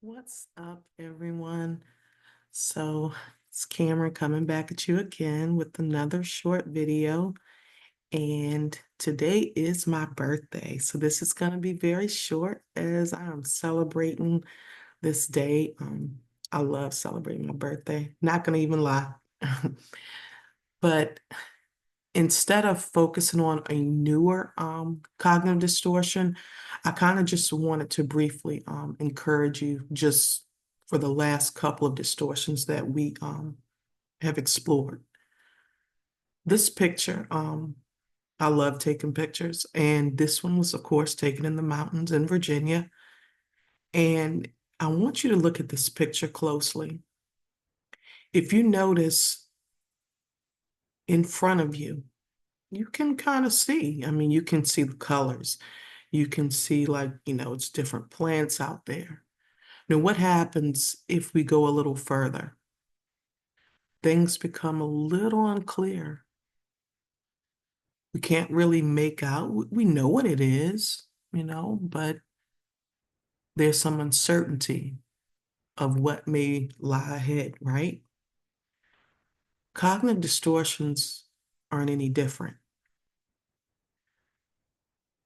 What's up, everyone? So it's Cameron coming back at you again with another short video. And today is my birthday. So this is going to be very short as I'm celebrating this day. I love celebrating my birthday, not going to even lie. But instead of focusing on a newer cognitive distortion, I kind of just wanted to briefly encourage you just for the last couple of distortions that we have explored. This picture, I love taking pictures, and this one was, of course, taken in the mountains in Virginia. And I want you to look at this picture closely. If you notice in front of you, you can kind of see. I mean, you can see the colors. You can see, like, it's different plants out there. Now, what happens if we go a little further? Things become a little unclear. We can't really make out. We know what it is, but there's some uncertainty of what may lie ahead, right? Cognitive distortions aren't any different.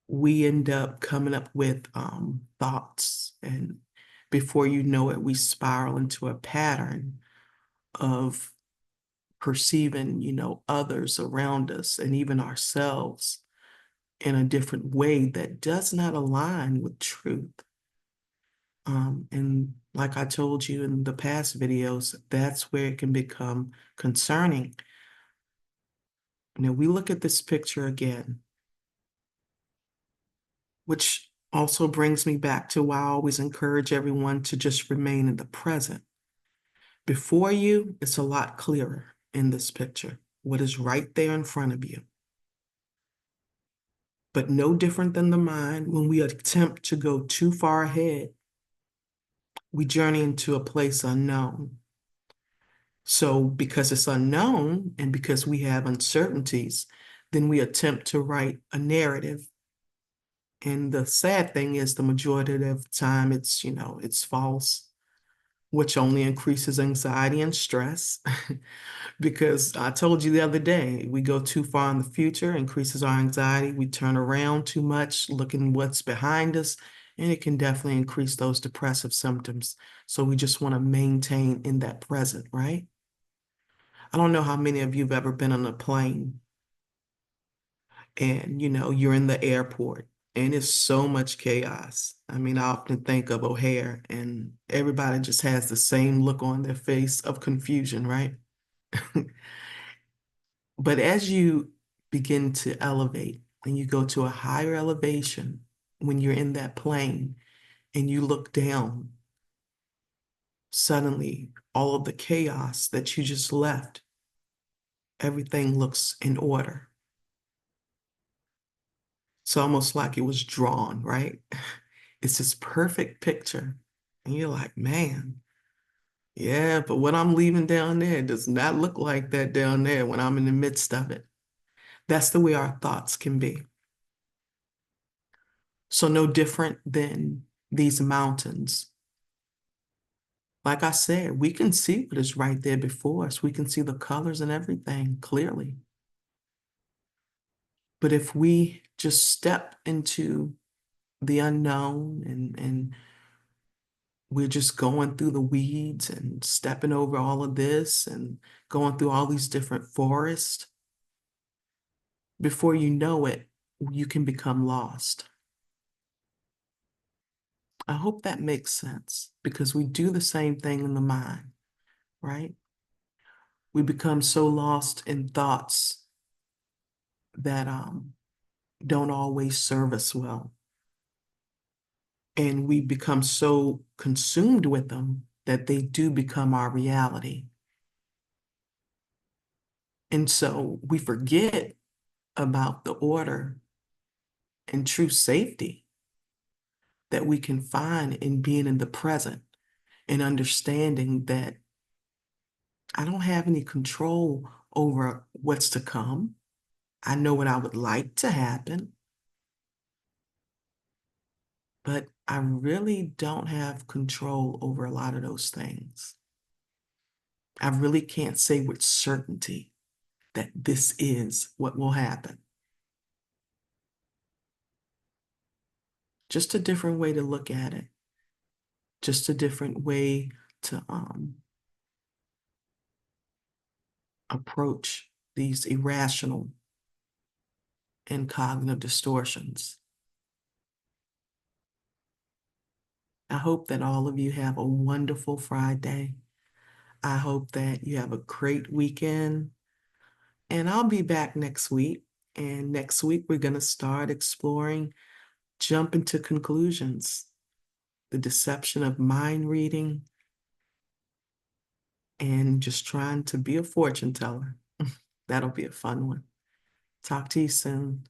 We end up coming up with thoughts, and before you know it, we spiral into a pattern of perceiving, others around us and even ourselves in a different way that does not align with truth. And like I told you in the past videos, that's where it can become concerning. Now we look at this picture again, which also brings me back to why I always encourage everyone to just remain in the present. Before you, it's a lot clearer in this picture, what is right there in front of you. But no different than the mind, when we attempt to go too far ahead, we journey into a place unknown. So because it's unknown and because we have uncertainties, then we attempt to write a narrative. And the sad thing is the majority of the time it's false, which only increases anxiety and stress. Because I told you the other day, we go too far in the future, increases our anxiety. We turn around too much, looking what's behind us, and it can definitely increase those depressive symptoms. So we just want to maintain in that present, right? I don't know how many of you have ever been on a plane and you're in the airport and it's so much chaos. I mean, I often think of O'Hare and everybody just has the same look on their face of confusion, right? But as you begin to elevate and you go to a higher elevation, when you're in that plane and you look down, suddenly all of the chaos that you just left, everything looks in order. It's almost like it was drawn, right? It's this perfect picture. And you're like, man, yeah, but what I'm leaving down there does not look like that down there when I'm in the midst of it. That's the way our thoughts can be. So no different than these mountains. Like I said, we can see what is right there before us. We can see the colors and everything clearly. But if we just step into the unknown and we're just going through the weeds and stepping over all of this and going through all these different forests, before you know it, you can become lost. I hope that makes sense because we do the same thing in the mind, right? We become so lost in thoughts that don't always serve us well. And we become so consumed with them that they do become our reality. And so we forget about the order and true safety that we can find in being in the present and understanding that I don't have any control over what's to come. I know what I would like to happen, but I really don't have control over a lot of those things. I really can't say with certainty that this is what will happen. Just a different way to look at it, just a different way to approach these irrational and cognitive distortions. I hope that all of you have a wonderful Friday. I hope that you have a great weekend. And I'll be back next week. And next week, we're going to start exploring, jump into conclusions, the deception of mind reading, and just trying to be a fortune teller. That'll be a fun one. Talk to you soon.